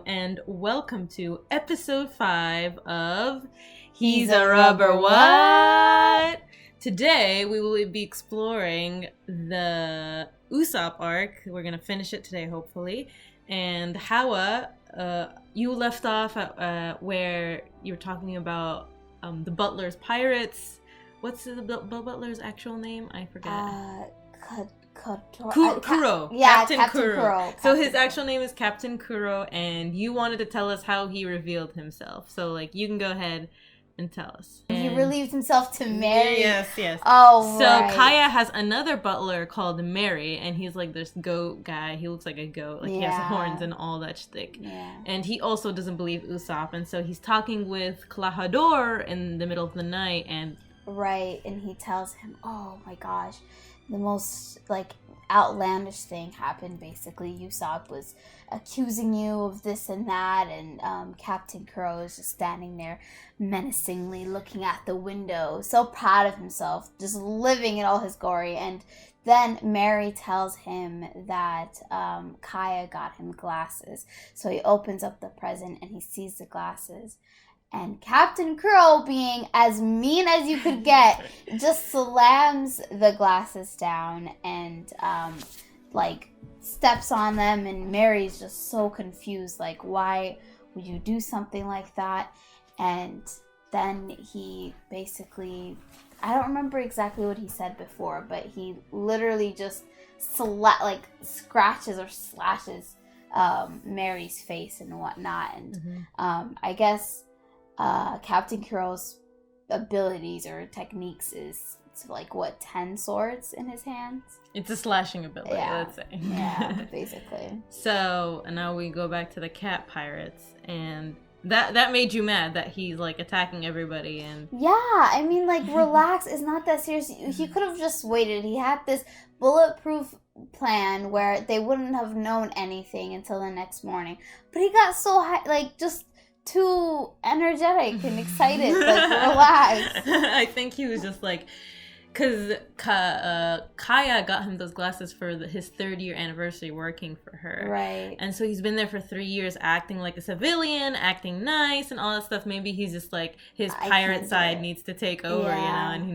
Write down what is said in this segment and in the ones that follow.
and welcome to episode 5 of He's a Rubber What? Today we will be exploring the Ussop arc. We're going to finish it today, hopefully. And Hawa, you left off at where you were talking about the Butler's pirates. What's the Butler's actual name? I forget. Kuro. Yeah, Captain Kuro. So his actual name is Captain Kuro, and you wanted to tell us how he revealed himself. So, you can go ahead and tell us. He relieved himself to Mary? Yes. Oh, so right. Kaya has another butler called Mary, and he's this goat guy. He looks like a goat. He has horns and all that shtick. Yeah. And he also doesn't believe Ussop, and so he's talking with Klahadore in the middle of the night, and... Right, and he tells him, oh my gosh, the most, outlandish thing happened, basically. Ussop was accusing you of this and that, and Captain Kuro is just standing there menacingly looking at the window, so proud of himself, just living in all his glory. And then Mary tells him that Kaya got him glasses. So he opens up the present and he sees the glasses. And Captain Kuro, being as mean as you could get, just slams the glasses down and, steps on them. And Mary's just so confused, why would you do something like that? And then he basically, I don't remember exactly what he said before, but he literally just scratches or slashes Mary's face and whatnot. And I guess... Captain Kuro's abilities or techniques is 10 swords in his hands? It's a slashing ability, let's say. Yeah, basically. So, and now we go back to the cat pirates, and that made you mad that he's attacking everybody. And yeah, I mean, relax, it's not that serious. He could have just waited. He had this bulletproof plan where they wouldn't have known anything until the next morning, but he got so high, just too energetic and excited. Relax. I think he was just because Kaya got him those glasses for his 3rd-year anniversary working for her. Right. And so he's been there for 3 years acting like a civilian, acting nice and all that stuff. Maybe he's just his pirate side needs to take over, and he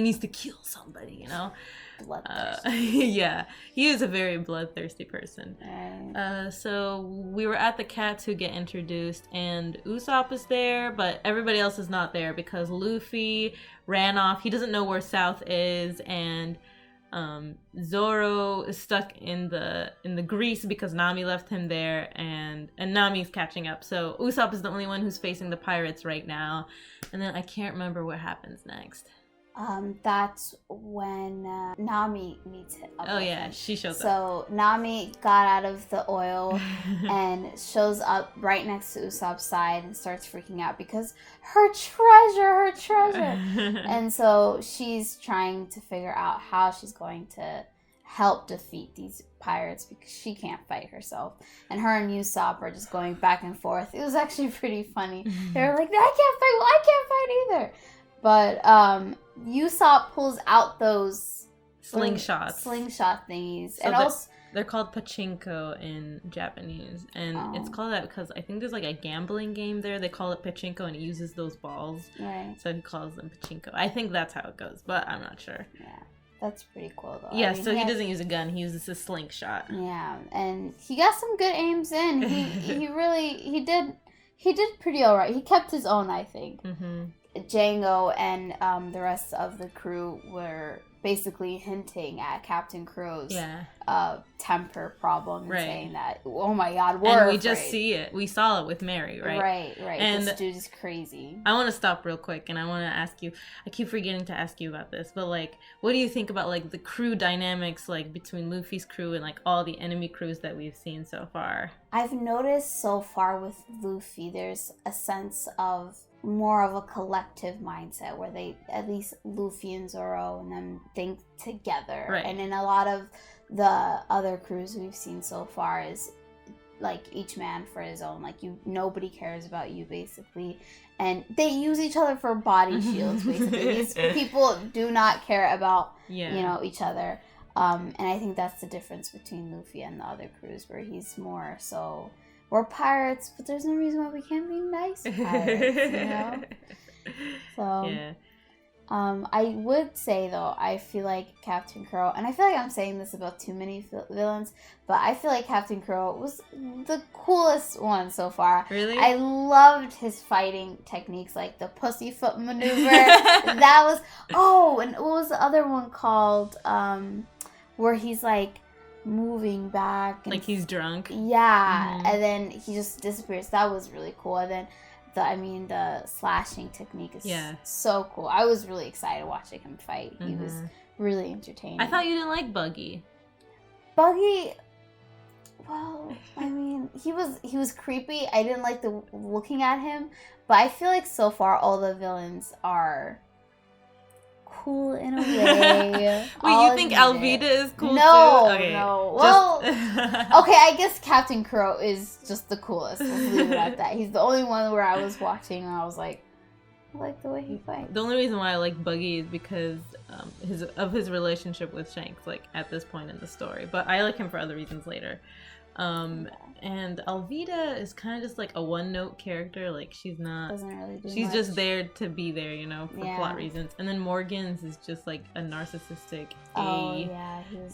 needs to kill somebody, Bloodthirsty. Yeah, he is a very bloodthirsty person. Right. So we were at the cats who get introduced, and Ussop is there, but everybody else is not there because Luffy ran off. He doesn't know where South is, and Zoro is stuck in the grease because Nami left him there, and Nami's catching up. So Ussop is the only one who's facing the pirates right now, and then I can't remember what happens next. That's when Nami meets him. Oh yeah, she shows up. So Nami got out of the oil and shows up right next to Usopp's side and starts freaking out because her treasure. And so she's trying to figure out how she's going to help defeat these pirates because she can't fight herself. And her and Usopp are just going back and forth. It was actually pretty funny. They were like, I can't fight. Well, I can't fight either. But Usopp pulls out those slingshot thingies. So and also they're called pachinko in Japanese. And it's called that because I think there's a gambling game there. They call it pachinko, and it uses those balls. Right. So he calls them pachinko. I think that's how it goes, but I'm not sure. Yeah. That's pretty cool though. Yeah, so he doesn't use a gun, he uses a slingshot. Yeah, and he got some good aims in. He did pretty alright. He kept his own, I think. Mm-hmm. Django and the rest of the crew were basically hinting at Captain Kuro's temper problem and saying that, oh my god, we're afraid. Just see it. We saw it with Mary, right? Right. And this dude is crazy. I want to stop real quick, and I want to ask you, I keep forgetting to ask you about this, but what do you think about the crew dynamics between Luffy's crew and all the enemy crews that we've seen so far? I've noticed so far with Luffy, there's a sense of more of a collective mindset where they, at least Luffy and Zoro and them, think together. Right. And in a lot of the other crews we've seen so far is each man for his own. Nobody cares about you, basically. And they use each other for body shields, basically. These people do not care about each other. And I think that's the difference between Luffy and the other crews, where he's more so we're pirates, but there's no reason why we can't be nice pirates, you know? So, yeah. I would say, though, I feel like Captain Crow, and I feel like I'm saying this about too many villains, but I feel like Captain Crow was the coolest one so far. Really? I loved his fighting techniques, like the pussyfoot maneuver. That was, and what was the other one called, where he's, like, moving back. And, like he's drunk? Yeah, and then he just disappears. That was really cool. And then the slashing technique is so cool. I was really excited watching him fight. He was really entertaining. I thought you didn't like Buggy. Buggy, well, I mean, he was creepy. I didn't like the looking at him, but I feel like so far all the villains are cool in a way. Wait, you think Alvida is cool no, too? Okay. No. Well, okay, I guess Captain Crow is just the coolest. Let's leave it at that. He's the only one where I was watching and I was like, I like the way he fights. The only reason why I like Buggy is because his relationship with Shanks, like at this point in the story. But I like him for other reasons later. And Alvida is kind of just like a one-note character. Like she's not. Doesn't really do she's much. Just there to be there, you know, for plot reasons. And then Morgan's is just like a narcissistic.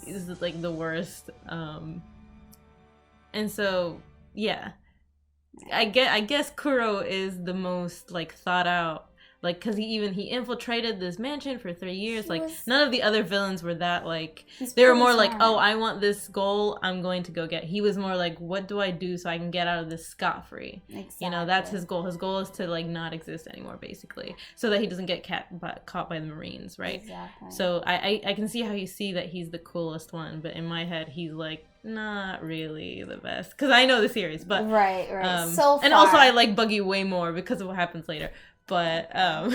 He's like the worst. And so I guess Kuro is the most like thought out. Like, because he infiltrated this mansion for 3 years. None of the other villains were that, like, they were more smart. Like, oh, I want this goal, I'm going to go get. He was more like, what do I do so I can get out of this scot-free? Exactly. You know, that's his goal. His goal is to, like, not exist anymore, basically. So that he doesn't get caught by the Marines, right? Exactly. So I can see how you see that he's the coolest one. But in my head, he's, like, not really the best. Because I know the series, but... Right. So far. And also, I like Buggy way more because of what happens later. But I'm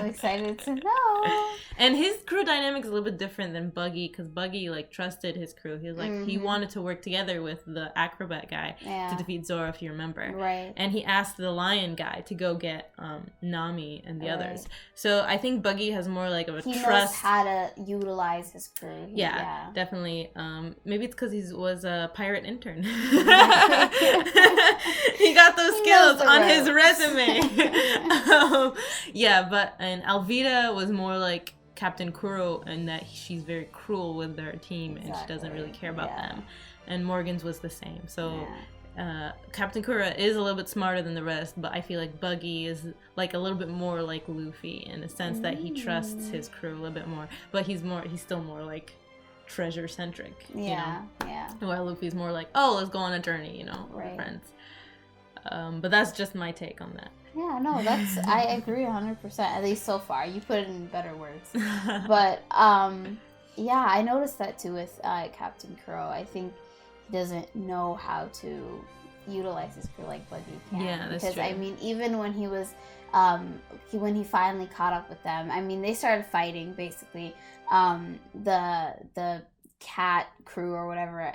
excited to know. And his crew dynamic is a little bit different than Buggy, because Buggy like trusted his crew. He was like he wanted to work together with the acrobat guy to defeat Zoro, if you remember. Right. And he asked the lion guy to go get Nami and the others. So I think Buggy has more like of a trust. He knows how to utilize his crew. Yeah, definitely. Maybe it's because he was a pirate intern. He got those skills on his resume. And Alvida was more like Captain Kuro in that she's very cruel with their team and she doesn't really care about them. And Morgan's was the same. So Captain Kuro is a little bit smarter than the rest, but I feel like Buggy is like a little bit more like Luffy in the sense that he trusts his crew a little bit more, but he's still more like treasure centric. You know? While Luffy's more like, oh, let's go on a journey, you know, with friends. But that's just my take on that. Yeah, no, I agree 100%, at least so far. You put it in better words. But, I noticed that too with Captain Kuro. I think he doesn't know how to utilize his crew like Buggy can. Yeah, that's true. Because, I mean, even when he was, when he finally caught up with them, I mean, they started fighting, basically. The cat crew or whatever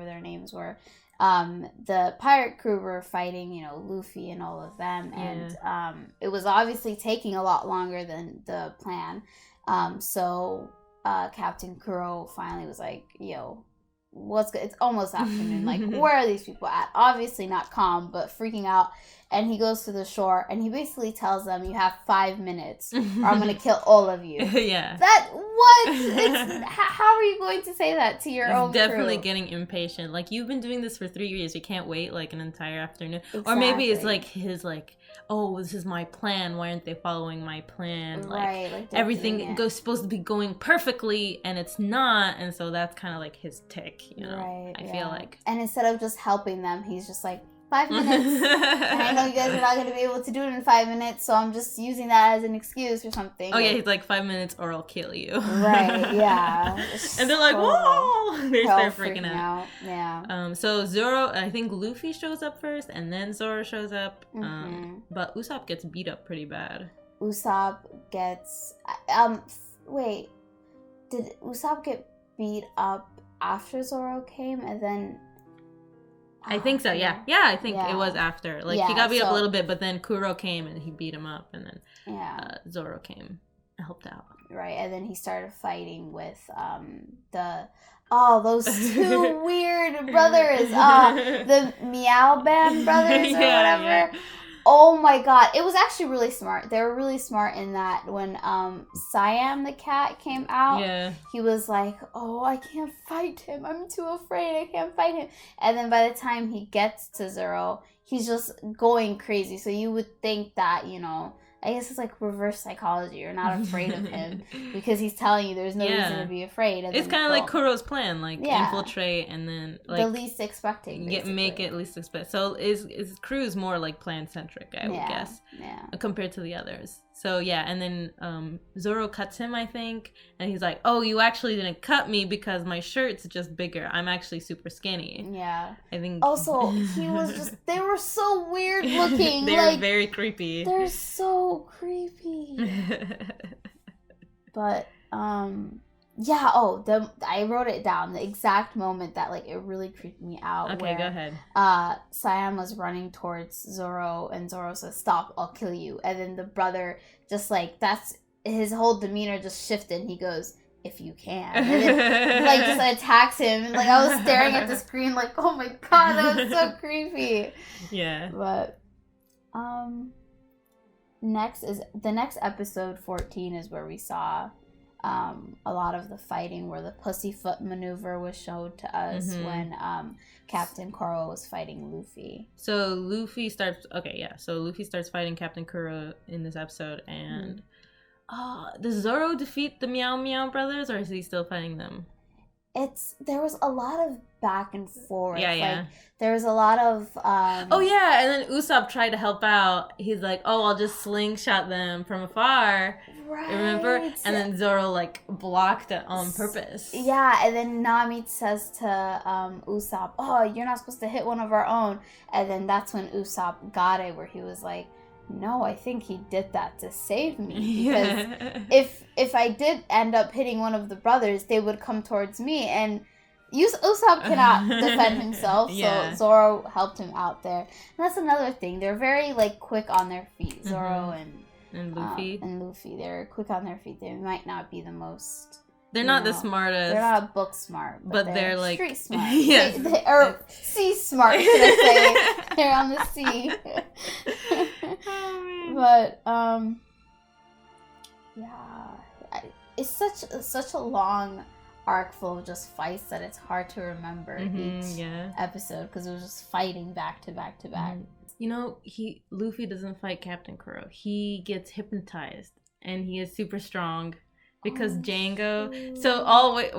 their names were. The pirate crew were fighting, you know, Luffy and all of them, and it was obviously taking a lot longer than the plan. So Captain Kuro finally was like, yo, what's good? It's almost afternoon. Like, where are these people at? Obviously not calm, but freaking out. And he goes to the shore and he basically tells them, you have 5 minutes or I'm going to kill all of you. How are you going to say that to your own crew? Definitely getting impatient. Like, you've been doing this for 3 years. You can't wait like an entire afternoon. Exactly. Or maybe it's like his like, oh, this is my plan. Why aren't they following my plan? Like everything supposed to be going perfectly and it's not. And so that's kind of like his tick, you know, I feel like. And instead of just helping them, he's just like, 5 minutes. And I know you guys are not going to be able to do it in 5 minutes, so I'm just using that as an excuse or something. Oh, yeah, he's like, 5 minutes or I'll kill you. Right, yeah. And they're like, whoa! They start freaking out. Yeah. So Zoro, I think Luffy shows up first, and then Zoro shows up. But Usopp gets beat up pretty bad. Usopp gets... wait. Did Usopp get beat up after Zoro came, and then... I think so, yeah. Yeah, I think it was after. Like, he got beat up a little bit, but then Kuro came and he beat him up, and then Zoro came and helped out. Right, and then he started fighting with the Oh, those two weird brothers. The Meow Band brothers or whatever. Yeah. Oh my god. It was actually really smart. They were really smart in that when Siam the cat came out, he was like, oh, I can't fight him. I'm too afraid. I can't fight him. And then by the time he gets to Zoro, he's just going crazy. So you would think that, you know, I guess it's like reverse psychology. You're not afraid of him because he's telling you there's no reason to be afraid. And it's kind of like Kuro's plan, like infiltrate and then like the least expecting, make it least expect. So is Crew's more like plan centric, I would guess, compared to the others. So and then Zoro cuts him, I think, and he's like, "Oh, you actually didn't cut me because my shirt's just bigger. I'm actually super skinny." Yeah, I think. Also, he was just—they were so weird looking. They're like, very creepy. They're so creepy. But I wrote it down. The exact moment that like it really creeped me out. Okay, go ahead. Siam was running towards Zoro, and Zoro says, "Stop! I'll kill you." And then the brother just like that's his whole demeanor just shifted. And he goes, "If you can," and then like just attacks him. And like I was staring at the screen, like, oh my god, that was so creepy. Yeah. But the next episode 14 is where we saw a lot of the fighting, where the pussyfoot maneuver was showed to us when Captain Kuro was fighting Luffy. So Luffy starts fighting Captain Kuro in this episode, and does Zoro defeat the Meow Meow brothers, or is he still fighting them? There was a lot of back and forth. Like, there was a lot of and then Ussop tried to help out. He's like, "Oh, I'll just slingshot them from afar." Right. Remember? And then Zoro like blocked it on purpose. Yeah, and then Nami says to Ussop, "Oh, you're not supposed to hit one of our own." And then that's when Ussop got it, where he was like, "No, I think he did that to save me, because if I did end up hitting one of the brothers, they would come towards me, and Ussop cannot defend himself, so Zoro helped him out there." And that's another thing. They're very like quick on their feet. Zoro and Luffy. They're quick on their feet. They might not be the most. They're not the smartest. They're not book smart, but they're like street smart. Yes. Or sea smart, should I say? They're on the sea. Oh, man. But it's such a long arc full of just fights that it's hard to remember each episode, because it was just fighting back to back to back. You know, Luffy doesn't fight Captain Kuro. He gets hypnotized, and he is super strong. Because Django, so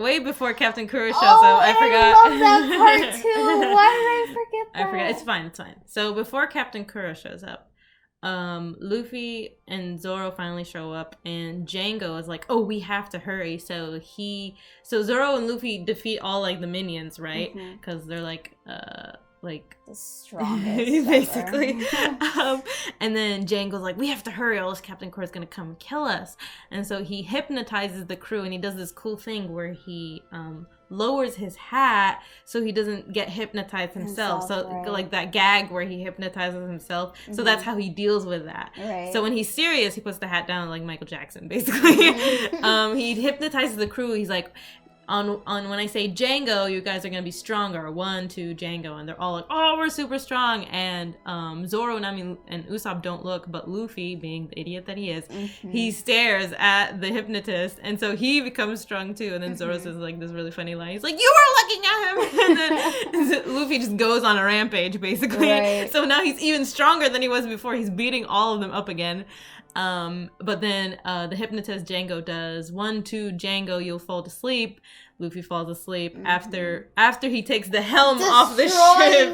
way before Captain Kuro shows up, I forgot. I love that part too. Why did I forget that? I forgot. It's fine. So before Captain Kuro shows up, Luffy and Zoro finally show up, and Django is like, "Oh, we have to hurry." So Zoro and Luffy defeat all like the minions, right? Because they're like the strongest basically. And then Django's like, "We have to hurry, or else Captain Kuro's gonna come kill us." And so he hypnotizes the crew, and he does this cool thing where he lowers his hat so he doesn't get hypnotized himself. Like that gag where he hypnotizes himself. So that's how he deals with that. Right. So when he's serious, he puts the hat down like Michael Jackson, basically. He hypnotizes the crew. He's like, on when I say Django, you guys are gonna be stronger. 1, 2, Django, and they're all like, "Oh, we're super strong." And Zoro, Nami, and Usopp don't look, but Luffy, being the idiot that he is, he stares at the hypnotist, and so he becomes strong too. And then Zoro says like this really funny line. He's like, "You were looking at him," and then Luffy just goes on a rampage, basically. Right. So now he's even stronger than he was before. He's beating all of them up again. But then the hypnotist Django does 1, 2, Django, you'll fall to sleep. Luffy falls asleep after he takes the helm off the ship.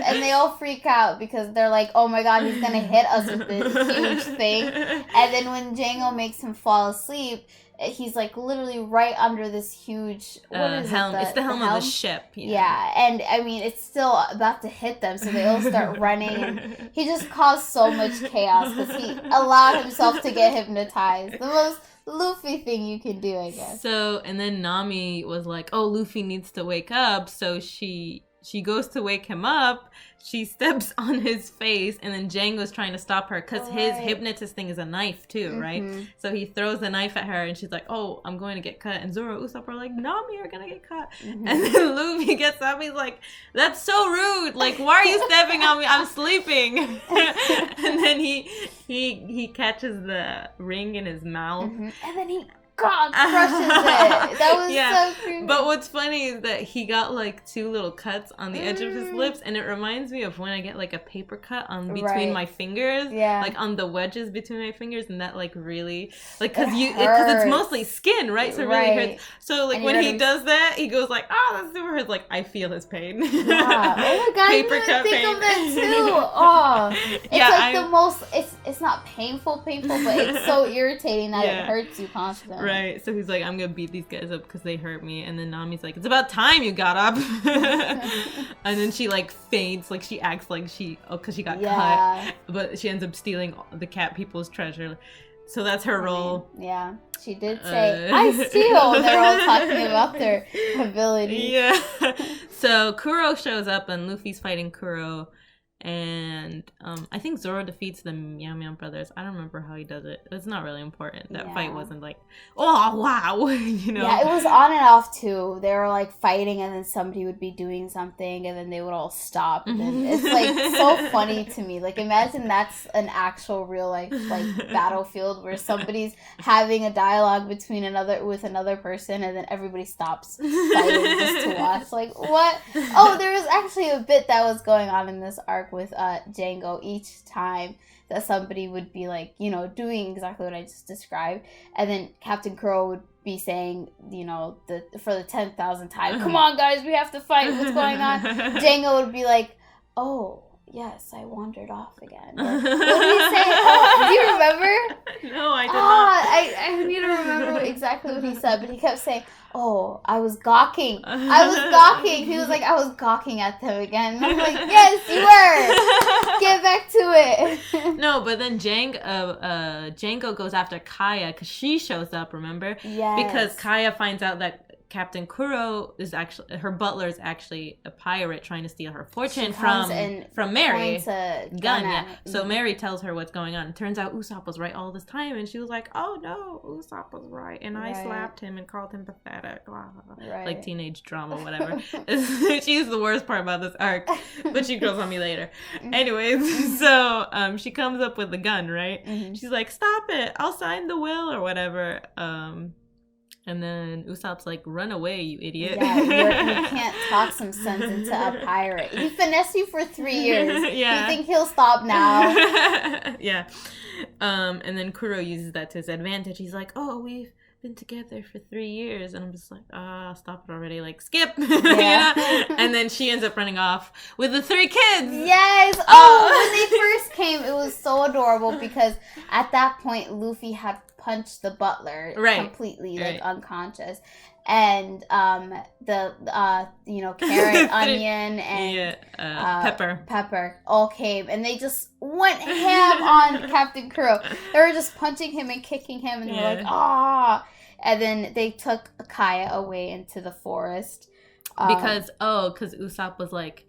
And they all freak out because they're like, "Oh my god, he's gonna hit us with this huge thing." And then when Django makes him fall asleep, he's like literally right under this huge helm. It's the helm of the ship. Yeah, and I mean it's still about to hit them, so they all start running. And he just caused so much chaos because he allowed himself to get hypnotized. The most Luffy thing you can do, I guess. So, and then Nami was like, "Oh, Luffy needs to wake up," so she she goes to wake him up, she steps on his face, and then Django's trying to stop her because his hypnotist thing is a knife too, right? So he throws the knife at her, and she's like, "Oh, I'm going to get cut." And Zoro and Usopp are like, "Nami, you're gonna get cut." And then Luffy gets up, he's like, "That's so rude! Like, why are you stepping on me? I'm sleeping." And then he catches the ring in his mouth, and then he crushes it. That was so creepy. But what's funny is that he got like 2 little cuts on the edge of his lips, and it reminds me of when I get like a paper cut on between my fingers, like on the wedges between my fingers, and that like really like because it's mostly skin, right? So it really hurts. So like when he does that, he goes like, "Oh, that's super hurts." Like I feel his pain. Yeah. Oh my god, paper I cut think pain. of that too. Oh, it's like the most. It's not painful, but it's so irritating that it hurts you constantly. Right, so he's like, "I'm gonna beat these guys up because they hurt me," and then Nami's like, "It's about time you got up." And then she like faints, like she acts like because she got cut, but she ends up stealing the cat people's treasure. So that's her role. Yeah, she did say, "I steal." They're all talking about their abilities. Yeah. So Kuro shows up, and Luffy's fighting Kuro. And I think Zoro defeats the Meow Meow brothers. I don't remember how he does it. It's not really important. That fight wasn't like, oh wow, you know. Yeah, it was on and off too. They were like fighting, and then somebody would be doing something, and then they would all stop. And then it's like so funny to me. Like imagine that's an actual real life like battlefield where somebody's having a dialogue between another person, and then everybody stops fighting just to watch. Like what? Oh, there was actually a bit that was going on in this arc with Django each time that somebody would be like, you know, doing exactly what I just described, and then Captain Crow would be saying, you know, for the 10,000th time, "Come on guys, we have to fight, what's going on?" Django would be like, "Oh yes, I wandered off again." Or, what did he say? Oh, do you remember? No, I did not. I need to remember exactly what he said, but he kept saying, "Oh, I was gawking. I was gawking." He was like, "I was gawking at them again." And I'm like, "Yes, you were. Get back to it." No, but then Django goes after Kaya because she shows up, remember? Yes. Because Kaya finds out that Captain Kuro is actually, her butler is actually a pirate trying to steal her fortune from Mary. Gun. So Mary tells her what's going on. It turns out Usopp was right all this time, and she was like, "Oh no, Usopp was right, and I slapped him and called him pathetic." Blah, blah, blah. Like teenage drama, whatever. She's the worst part about this arc, but she grows on me later. Anyways, so she comes up with the gun, right? She's like, "Stop it! I'll sign the will or whatever." And then Usopp's like, "Run away, you idiot." Yeah, you can't talk some sense into a pirate. He finessed you for 3 years. Yeah. You think he'll stop now? Yeah. And then Kuro uses that to his advantage. He's like, "Oh, we've been together for 3 years." And I'm just like, stop it already. Like, skip. Yeah. And then she ends up running off with the 3 kids. Yes. Oh, when they first came, it was so adorable because at that point, Luffy had punched the butler completely, like unconscious. And the carrot, onion, and pepper all came, and they just went ham on Captain Kuro. They were just punching him and kicking him, and they were like, "Ah!" And then they took Kaya away into the forest because Usopp was like,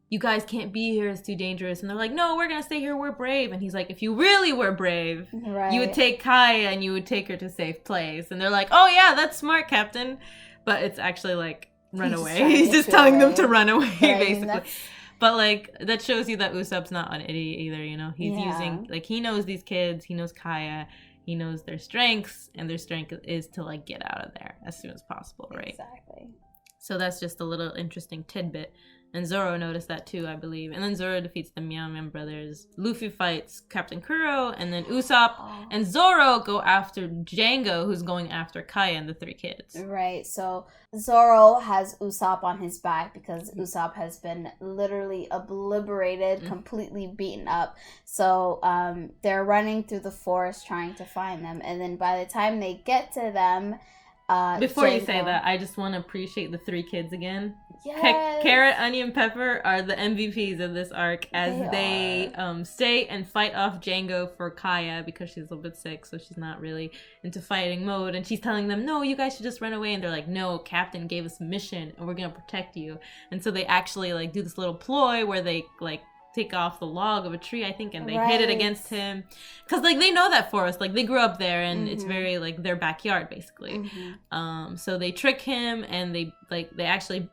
"You guys can't be here, it's too dangerous." And they're like, "No, we're gonna stay here, we're brave." And he's like, "If you really were brave, you would take Kaya and you would take her to a safe place." And they're like, "Oh yeah, that's smart, Captain." But it's actually like, run away. He's just telling them to run away, basically. But like, that shows you that Usopp's not an idiot either, you know? He's using, like, he knows these kids, he knows Kaya, he knows their strengths, and their strength is to like get out of there as soon as possible, right? Exactly. So that's just a little interesting tidbit. And Zoro noticed that too, I believe. And then Zoro defeats the Meow Meow brothers. Luffy fights Captain Kuro, and then Usopp and Zoro go after Django, who's going after Kaya and the 3 kids. Right, so Zoro has Usopp on his back because Usopp has been literally obliterated, completely beaten up. So they're running through the forest trying to find them. And then by the time they get to them, Before you Jango. say that, I just want to appreciate the 3 kids again. Yes. Carrot, Onion, Pepper are the MVPs of this arc as they stay and fight off Django for Kaya because she's a little bit sick, so she's not really into fighting mode. And she's telling them, no, you guys should just run away. And they're like, no, Captain gave us a mission and we're going to protect you. And so they actually like do this little ploy where they like take off the log of a tree, I think, and they hit it against him because like they know that forest, like they grew up there and it's very like their backyard basically. So they trick him and they actually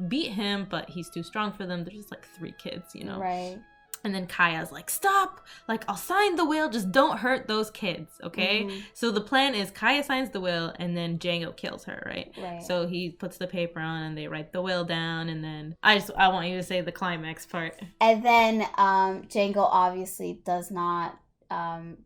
beat him, but he's too strong for them. They're just like 3 kids, you know, right? And then Kaya's like, stop, like I'll sign the will, just don't hurt those kids, okay? So the plan is Kaya signs the will and then Django kills her, right? So he puts the paper on and they write the will down, and then I want you to say the climax part. And then Django obviously does not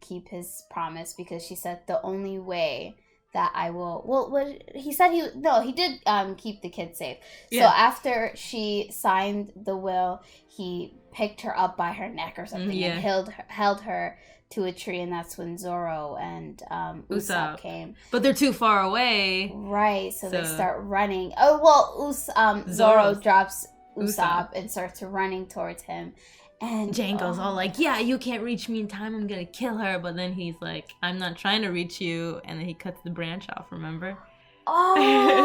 keep his promise because she said the only way that I will, he said he did keep the kids safe. So after she signed the will, he picked her up by her neck or something and held her to a tree, and that's when Zoro and Ussop came. But they're too far away. Right, so they start running. Oh, well, Zoro drops Ussop and starts running towards him. And Django's all like, yeah, you can't reach me in time, I'm gonna kill her. But then he's like, I'm not trying to reach you. And then he cuts the branch off, remember? Oh,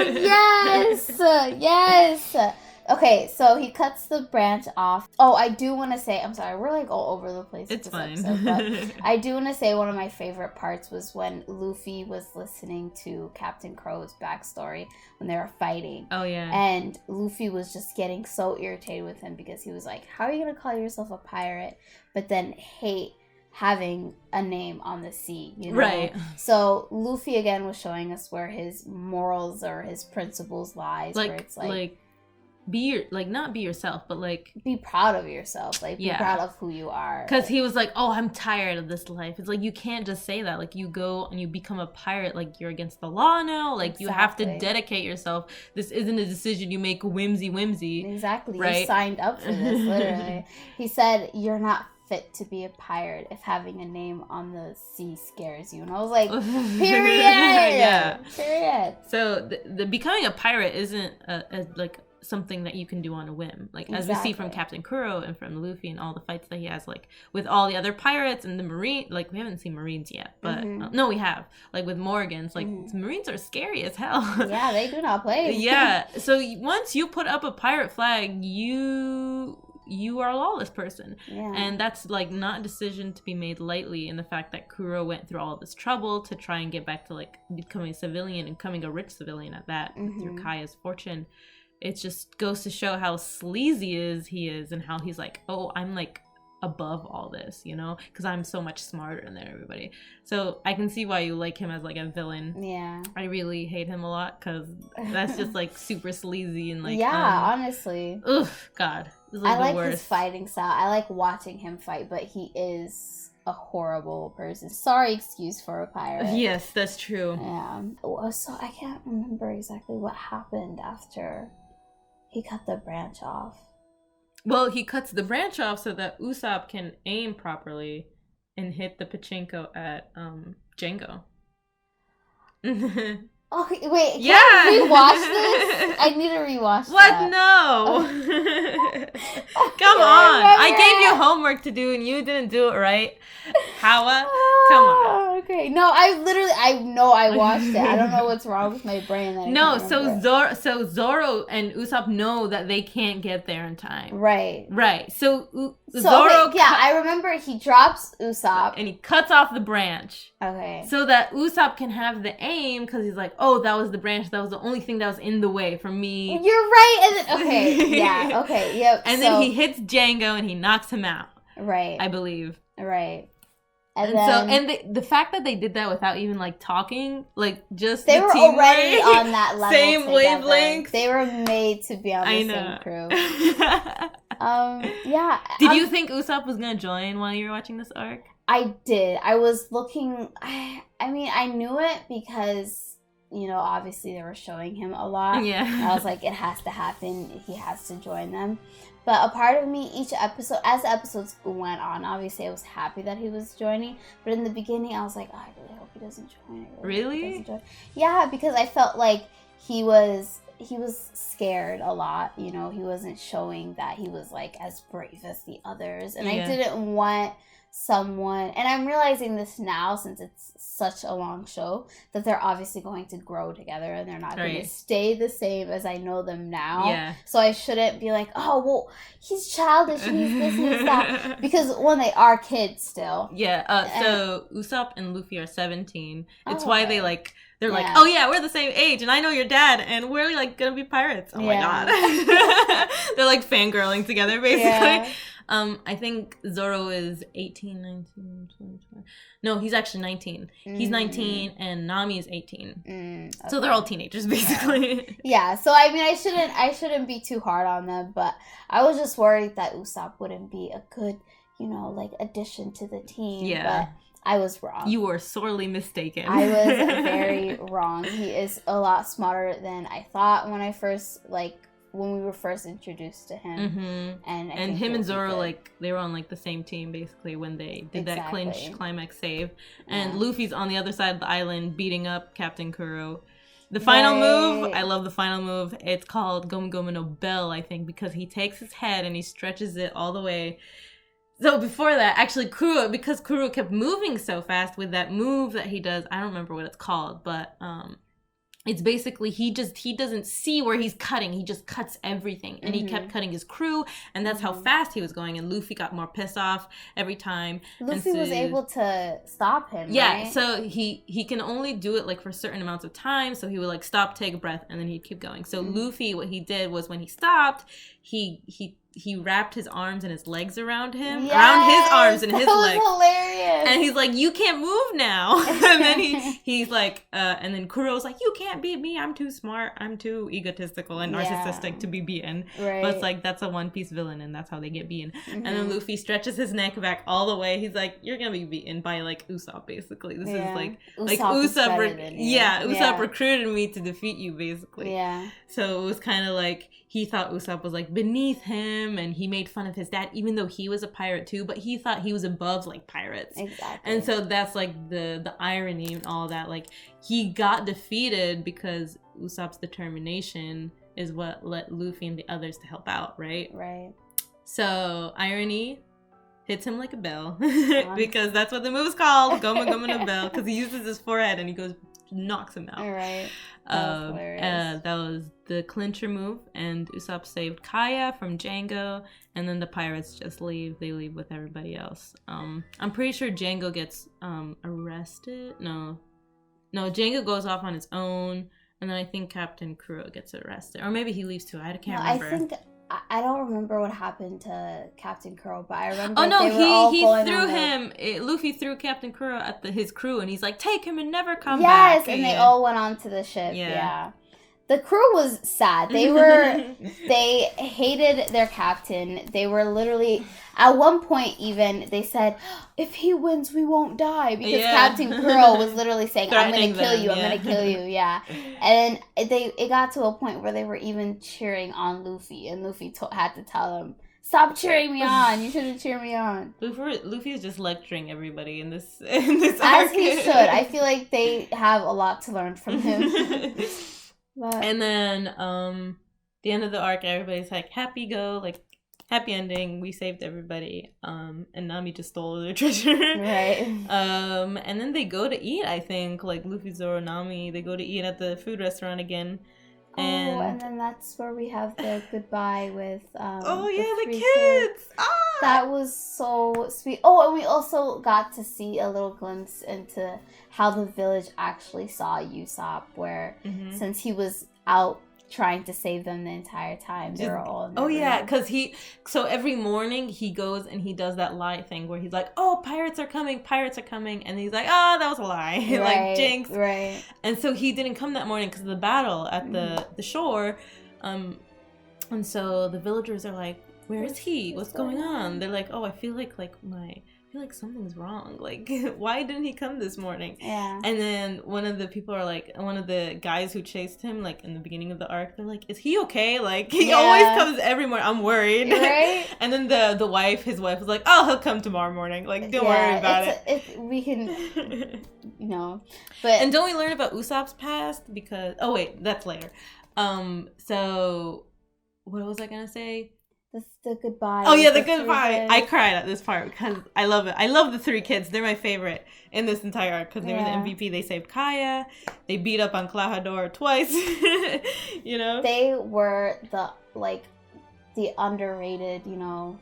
yes! Yes! Okay, so he cuts the branch off. Oh, I do want to say, I'm sorry, we're like all over the place. It's fine. Episode, but I do want to say one of my favorite parts was when Luffy was listening to Captain Crow's backstory when they were fighting. Oh, yeah. And Luffy was just getting so irritated with him because he was like, how are you going to call yourself a pirate, but then hate having a name on the sea, you know? Right. So Luffy again was showing us where his morals or his principles lies, where it's like not be yourself, but like be proud of yourself, like be proud of who you are. Because he was like, oh, I'm tired of this life. It's like, you can't just say that. Like, you go and you become a pirate, like you're against the law now, like you have to dedicate yourself. This isn't a decision you make whimsy exactly, right? You signed up for this. Literally. He said you're not fit to be a pirate if having a name on the sea scares you. And I was like, period. Period. So the becoming a pirate isn't a like something that you can do on a whim, like as we see from Captain Kuro and from Luffy and all the fights that he has, like with all the other pirates and the marine, like we haven't seen marines yet, but no, we have, like with Morgans, like marines are scary as hell. Yeah, they do not play. Yeah, so once you put up a pirate flag, you are a lawless person. And that's like not a decision to be made lightly, in the fact that Kuro went through all this trouble to try and get back to like becoming a civilian and becoming a rich civilian at that, through Kaya's fortune. It just goes to show how sleazy he is and how he's like, oh, I'm like above all this, you know, because I'm so much smarter than everybody. So I can see why you like him as like a villain. Yeah, I really hate him a lot because that's just like super sleazy and like honestly, ugh, God, this is like I like worst. his fighting style. I like watching him fight, but he is a horrible person. Sorry, excuse for a pirate. Yes, that's true. Yeah. So I can't remember exactly what happened after he cut the branch off. Well, he cuts the branch off so that Ussop can aim properly and hit the pachinko at Django. Okay, wait, can I rewatch this? I need to rewatch What? No! Come on! I gave you homework to do and you didn't do it right. Hawa, come on. Okay. No, I know I watched it. I don't know what's wrong with my brain. So Zoro and Ussop know that they can't get there in time. Right. So Zoro... I remember he drops Ussop. And he cuts off the branch. Okay. So that Ussop can have the aim, because he's like, oh, that was the branch. That was the only thing that was in the way for me. You're right. And then, okay. Yeah. Okay. Yep. And then he hits Django and he knocks him out. Right. I believe. Right. The fact that they did that without even like talking, like just they were already on that level, same wavelength. They were made to be on the same crew. Did you think Ussop was gonna join while you were watching this arc? I did. I was looking. I mean, I knew it because obviously they were showing him a lot. Yeah. And I was like, it has to happen. He has to join them. But a part of me, each episode, as the episodes went on, obviously I was happy that he was joining. But in the beginning, I was like, oh, I really hope he doesn't join. Really? Yeah, because I felt like he was scared a lot. He wasn't showing that he was like as brave as the others. And I didn't want someone, and I'm realizing this now since it's such a long show, that they're obviously going to grow together and they're not going to stay the same as I know them now. Yeah. So I shouldn't be like, oh, well, he's childish and he's this and he's that. Because when they are kids still. Yeah. So Ussop and Luffy are 17. It's why they're like, Yeah. oh yeah, we're the same age, and I know your dad, and we're like gonna be pirates. Oh my god. They're like fangirling together, basically. Yeah. I think Zoro is 18, 19, 20. No, he's actually 19. He's 19, and Nami is 18. Okay. So they're all teenagers, basically. Yeah. So I mean, I shouldn't be too hard on them, but I was just worried that Ussop wouldn't be a good, like addition to the team. Yeah. But I was wrong. You were sorely mistaken. I was very wrong. He is a lot smarter than I thought when we were first introduced to him. Mm-hmm. And him and Zoro, they were on the same team basically when they did that clinch climax save. And Luffy's on the other side of the island beating up Captain Kuro. The final move, I love the final move. It's called Gomu Gomu no Bell, I think, because he takes his head and he stretches it all the way. So before that, actually, because Kuro kept moving so fast with that move that he does, I don't remember what it's called, but it's basically he doesn't see where he's cutting. He just cuts everything, and he kept cutting his crew, and that's how fast he was going. And Luffy got more pissed off every time. Luffy was able to stop him. Yeah, right? so he can only do it for certain amounts of time. So he would stop, take a breath, and then he'd keep going. So Luffy, what he did was when he stopped, he wrapped his arms and his legs around him, around his arms and his legs. Hilarious. And he's like, "You can't move now." And then he's like, and then Kuro's like, "You can't beat me. I'm too smart. I'm too egotistical and narcissistic to be beaten." Right. But it's that's a One Piece villain, and that's how they get beaten. Mm-hmm. And then Luffy stretches his neck back all the way. He's like, "You're gonna be beaten by Usopp, basically. This is Usopp Usopp recruited me to defeat you, basically." Yeah. So it was kind of he thought Usopp was beneath him, and he made fun of his dad, even though he was a pirate too, but he thought he was above pirates. Exactly. And so that's the irony and all that. He got defeated because Usopp's determination is what led Luffy and the others to help out, right? Right. So irony hits him like a bell because that's what the move's called, Gomu Gomu no Bell, because he uses his forehead and he knocks him out. All right. That was the clincher move, and Usopp saved Kaya from Django, and then the pirates just leave. They leave with everybody else. I'm pretty sure Django gets arrested. No, Django goes off on his own, and then I think Captain Kuro gets arrested, or maybe he leaves too. I can't remember. I don't remember what happened to Captain Kuro, but I remember. Oh no, he threw him. Luffy threw Captain Kuro at his crew, and he's like, "Take him and never come back." Yes, and they all went onto the ship. Yeah. The crew was sad. They hated their captain. They were literally, at one point even, they said, "If he wins, we won't die." Because Captain Kuro was literally saying, "I'm going to kill you, I'm going to kill you." Yeah. And it got to a point where they were even cheering on Luffy. And Luffy had to tell them, "Stop cheering me on. You shouldn't cheer me on." Luffy is just lecturing everybody in this As arc. he should. I feel like they have a lot to learn from him. But. And then the end of the arc, everybody's happy go, happy ending, we saved everybody, and Nami just stole their treasure. Right. And then they go to eat, I think, Luffy, Zoro, Nami, they go to eat at the food restaurant again. And then that's where we have the goodbye with the kids. That was so sweet. Oh, and we also got to see a little glimpse into how the village actually saw Usopp, where since he was out trying to save them the entire time, they were all in room. Because so every morning he goes and he does that lie thing where he's like, "Oh, pirates are coming," and he's like, "Oh, that was a lie." Right, jinx. Right. And so he didn't come that morning because of the battle at the shore, and so the villagers are like, where is he? What's going on? They're like, oh, I feel like something's wrong. Like, why didn't he come this morning? Yeah. And then one of the guys who chased him, like, in the beginning of the arc, they're like, is he okay? Like, he always comes every morning. I'm worried. Right? And then his wife was like, oh, he'll come tomorrow morning. Like, don't worry about it. We can, but... And don't we learn about Usopp's past? Because, oh, wait, that's later. So, what was I going to say? The goodbye. Oh yeah, the goodbye. I cried at this part because I love it. I love the 3 kids. They're my favorite in this entire arc because they were the MVP. They saved Kaya. They beat up on Klahadore twice. They were the underrated,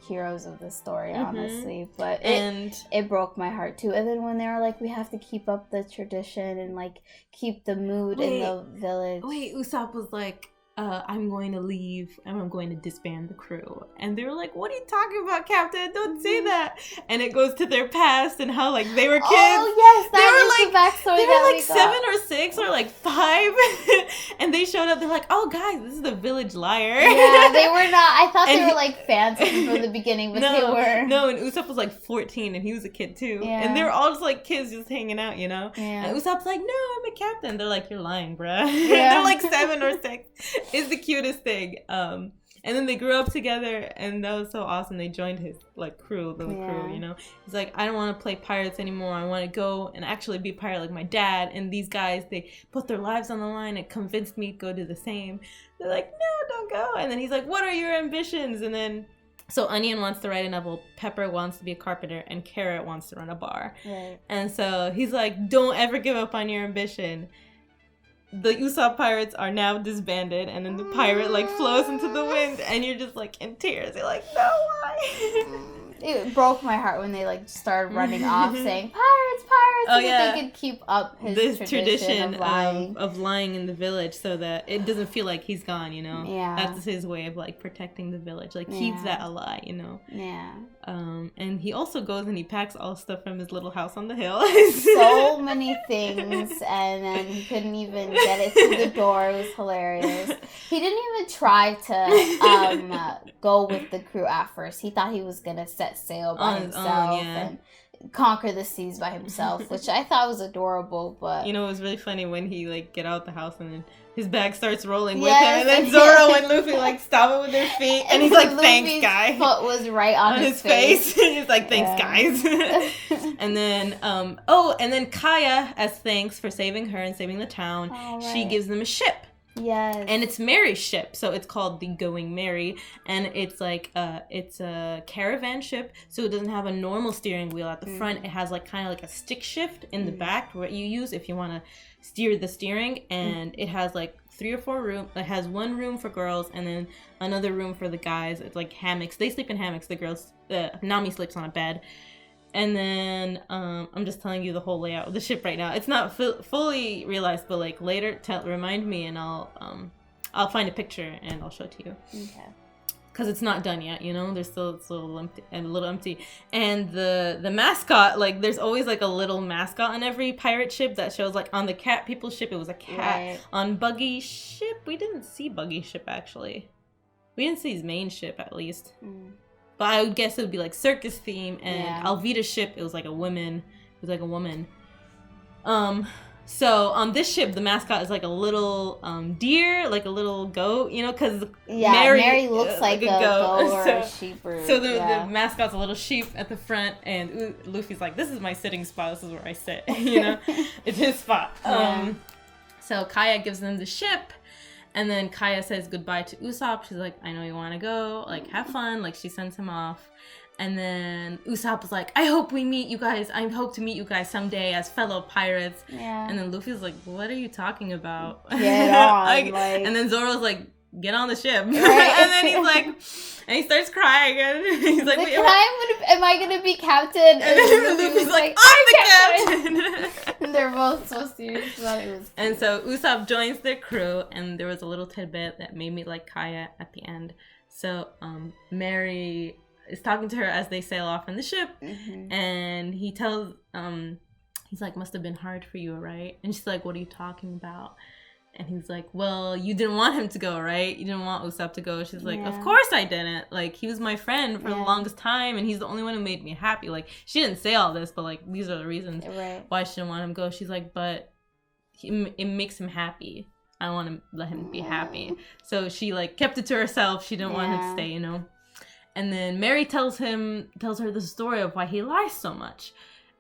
heroes of the story, honestly. But it broke my heart too. And then when they were like, we have to keep up the tradition and like keep the mood in the village. Wait, Usopp was like, I'm going to leave and I'm going to disband the crew. And they were like, what are you talking about, Captain? Don't say that. And it goes to their past and how, like, they were kids. Oh, yes, that is the backstory. They were like 7 or 6 or like 5. And they showed up. They're like, oh, guys, this is the village liar. Yeah, they were not. I thought they were like fans from the beginning, but they were. No, and Usopp was like 14 and he was a kid too. Yeah. And they were all just like kids just hanging out, Yeah. And Usopp's like, no, I'm a captain. They're like, you're lying, bruh. Yeah. They're like 7 or 6. It's the cutest thing. And then they grew up together, and that was so awesome. They joined his like crew, the crew. He's like, I don't want to play pirates anymore. I want to go and actually be a pirate like my dad. And these guys, they put their lives on the line and convinced me to go do the same. They're like, no, don't go. And then he's like, what are your ambitions? And then so Onion wants to write a novel, Pepper wants to be a carpenter, and Carrot wants to run a bar. Right. And so he's like, don't ever give up on your ambition. The Usopp pirates are now disbanded, and then the pirate like flows into the wind, and you're just like in tears. You're like, no, why? It broke my heart when they like started running off saying pirates, so that they could keep up his tradition of lying in the village, so that it doesn't feel like he's gone. Yeah, that's his way of like protecting the village, like keeps that alive. Yeah. And he also goes and he packs all stuff from his little house on the hill. So many things, and then he couldn't even get it through the door. It was hilarious. He didn't even try to go with the crew at first. He thought he was gonna set sail by himself and conquer the seas by himself, which I thought was adorable. But it was really funny when he like get out the house and then his bag starts rolling with him, and then Zoro and Luffy like stop it with their feet, and he's like, "Thanks, guy." Foot was right on his face. He's like, "Thanks, guys." And then, and then Kaya, as thanks for saving her and saving the town, she gives them a ship. Yes. And it's Mary's ship, so it's called the Going Mary, and it's like it's a caravan ship, so it doesn't have a normal steering wheel at the front. It has like kind of like a stick shift in the back, what you use if you want to steer the steering, and it has like 3 or 4 rooms. It has 1 room for girls and then another room for the guys. It's like hammocks. They sleep in hammocks. The girls, Nami sleeps on a bed. And then I'm just telling you the whole layout of the ship right now. It's not fully realized, but like later, remind me, and I'll find a picture and I'll show it to you. Okay. Because it's not done yet, There's still it's a little empty. And the mascot, like there's always like a little mascot on every pirate ship that shows, like on the Cat People ship, it was a cat. Right. On Buggy's ship, we didn't see Buggy's ship actually. We didn't see his main ship at least. But I would guess it would be like circus theme, and Alvida's ship, it was like a woman. So on this ship, the mascot is like a little deer, like a little goat, because Mary looks like a goat or a sheep. So the mascot's a little sheep at the front, and Luffy's like, this is my sitting spot, this is where I sit, It's his spot. So Kaya gives them the ship. And then Kaya says goodbye to Usopp. She's like, I know you want to go. Like, have fun. Like, she sends him off. And then Usopp was like, I hope to meet you guys someday as fellow pirates. Yeah. And then Luffy's like, what are you talking about? Get on. And then Zoro's like, get on the ship. Right. And then he's like, and he starts crying. And he's like, am I going to be captain? And then Luffy's like, I'm the captain. And they're both so serious about it. And so Usopp joins their crew, and there was a little tidbit that made me like Kaya at the end. So Mary is talking to her as they sail off in the ship, and he tells, he's like, must have been hard for you, right? And she's like, what are you talking about? And he's like, well, you didn't want him to go, right? You didn't want Ussop to go. She's like, Yeah. of course I didn't. Like, he was my friend for the longest time, and he's the only one who made me happy. Like, she didn't say all this, but, like, these are the reasons why she didn't want him to go. She's like, but it makes him happy. I want to let him be happy. So she, like, kept it to herself. She didn't want him to stay, you know? And then Mary tells her the story of why he lies so much.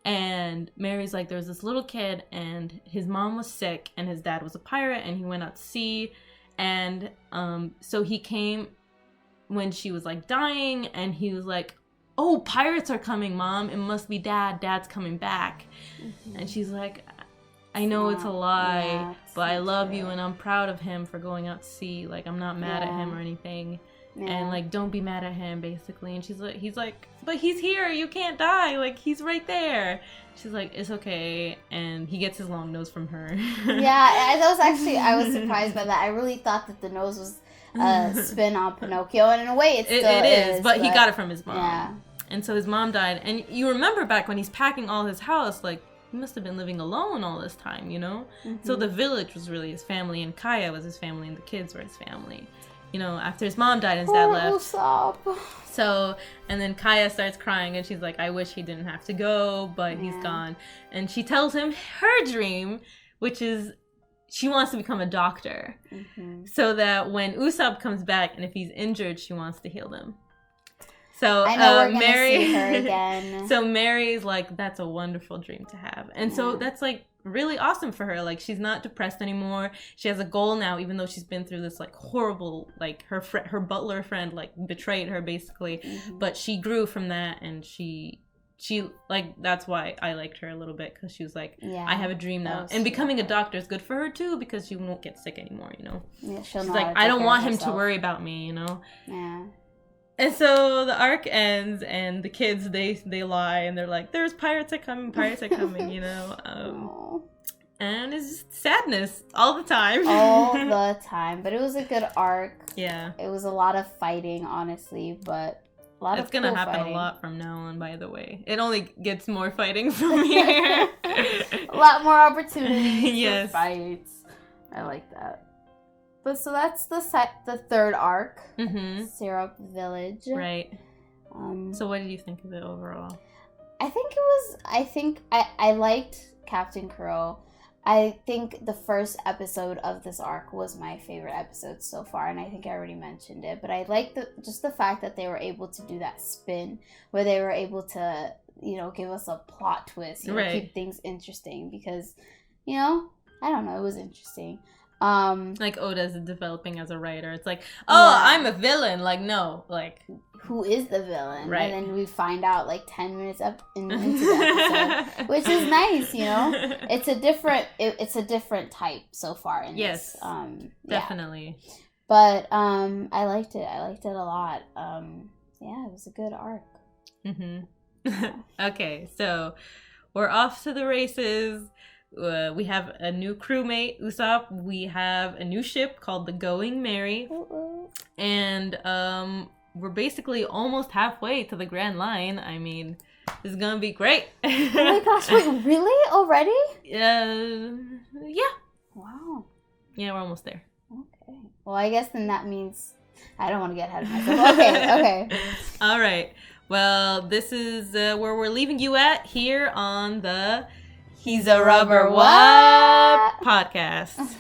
And Mary's like, there was this little kid, and his mom was sick, and his dad was a pirate, and he went out to sea. And so he came when she was, like, dying, and he was like, oh, pirates are coming, Mom. It must be Dad. Dad's coming back. Mm-hmm. And she's like, I know it's a lie, but I love you, and I'm proud of him for going out to sea. Like, I'm not mad at him or anything. Yeah. And, like, don't be mad at him, basically. And he's like, but he's here. You can't die. Like, he's right there. She's like, it's okay. And he gets his long nose from her. Yeah, I was surprised by that. I really thought that the nose was a spin on Pinocchio. And in a way, it is. But he got it from his mom. Yeah. And so his mom died. And you remember back when he's packing all his house, like, he must have been living alone all this time, you know? Mm-hmm. So the village was really his family, and Kaya was his family, and the kids were his family. You know, after his mom died and his dad left. Ussop. So, and then Kaya starts crying, and she's like, I wish he didn't have to go, but he's gone. And she tells him her dream, which is she wants to become a doctor. Mm-hmm. So that when Ussop comes back, and if he's injured, she wants to heal him. So I know we're gonna see her again. So Mary's like, that's a wonderful dream to have. And so that's like really awesome for her. Like, she's not depressed anymore. She has a goal now, even though she's been through this like horrible, like her butler friend like betrayed her basically. Mm-hmm. But she grew from that, and she like, that's why I liked her a little bit, because she was like, I have a dream now. And becoming a doctor is good for her too, because she won't get sick anymore, you know? Yeah, she's like, I don't want him to worry about me, you know? Yeah. And so the arc ends, and the kids, they lie, and they're like, there's pirates are coming, you know? And it's just sadness all the time. All the time. But it was a good arc. Yeah. It was a lot of fighting, honestly, but a lot it's gonna happen fighting. A lot from now on, by the way. It only gets more fighting from here. A lot more opportunities for fights. I like that. But so that's the third arc, Syrup Village. Right. So what did you think of it overall? I liked Captain Crow. I think the first episode of this arc was my favorite episode so far, and I think I already mentioned it. But I liked the fact that they were able to do that spin, where they were able to, you know, give us a plot twist, you know, keep things interesting, because, you know, I don't know, it was interesting. Like Oda's developing as a writer. It's like, I'm a villain. Like, no, like, who is the villain? Right. And then we find out like 10 minutes up into the episode, which is nice, you know. It's a different type so far in this. Definitely. But I liked it. I liked it a lot. Yeah, it was a good arc. Okay, so we're off to the races. We have a new crewmate, Ussop. We have a new ship called the Going Merry. And we're basically almost halfway to the Grand Line. I mean, this is gonna be great. Oh my gosh, wait, really? Already? Yeah. Wow. Yeah, we're almost there. Okay. Well, I guess then that means I don't want to get ahead of myself. Okay. All right. Well, this is where we're leaving you at here on the He's a Rubber What podcast.